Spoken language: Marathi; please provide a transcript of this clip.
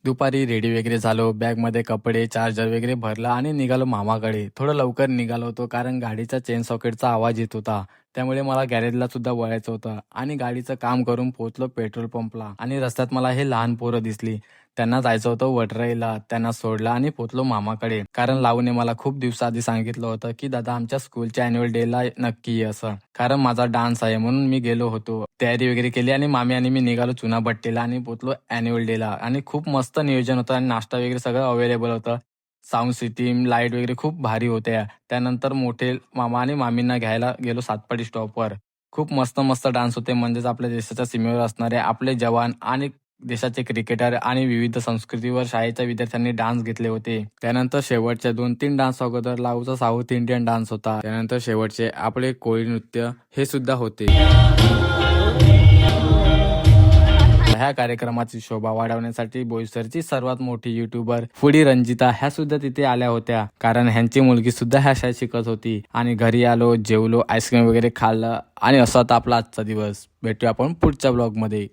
दुपारी रेडी वगैरे झालो, बॅगमध्ये कपडे, चार्जर वगैरे भरला आणि निघालो मामाकडे. थोडं लवकर निघालो होतो कारण गाडीचा चेन सॉकेटचा आवाज येत होता. त्यामुळे मला गॅरेजला सुद्धा वळायचं होतं आणि गाडीचं काम करून पोहोचलो पेट्रोल पंपला आणि रस्त्यात मला हे लहान पोरं दिसली. त्यांना जायचं होतं वडराईला. त्यांना सोडलं आणि पोहोचलो मामाकडे. कारण लावूने मला खूप दिवसाआधी सांगितलं होतं, की दादा आमच्या स्कूलच्या अॅन्युअल डेला नक्की ये असं. कारण माझा डान्स आहे म्हणून मी गेलो होतो. तयारी वगैरे केली आणि मामी आणि मी निघालो चुनाभट्टीला आणि पोहोचलो अॅन्युअल डेला आणि खूप मस्त नियोजन होतं आणि नाश्ता वगैरे सगळं अवेलेबल होतं. साऊंड सिस्टीम, लाईट वगैरे खूप भारी होत्या. त्यानंतर मोठे मामा आणि मामींना घ्यायला गेलो सातपाडी स्टॉपवर. खूप मस्त मस्त डान्स होते म्हणजेच आपल्या देशाच्या सीमेवर असणारे आपले जवान आणि देशाचे क्रिकेटर आणि विविध संस्कृतीवर शाळेच्या विद्यार्थ्यांनी डान्स घेतले होते. त्यानंतर शेवटच्या 2-3 डान्स अगोदर लावूचा साऊथ इंडियन डान्स होता. त्यानंतर शेवटचे आपले कोळी नृत्य हे सुद्धा होते. ह्या कार्यक्रमाची शोभा वाढवण्यासाठी बोईसरची सर्वात मोठी युट्यूबर फूडी रंजिता ह्या सुद्धा तिथे आल्या होत्या. कारण ह्यांची मुलगी सुद्धा ह्या शाळेत शिकत होती. आणि घरी आलो, जेवलो, आईस्क्रीम वगैरे खाल्लं आणि असा होता आपला आजचा दिवस. भेटूया आपण पुढच्या ब्लॉगमध्ये.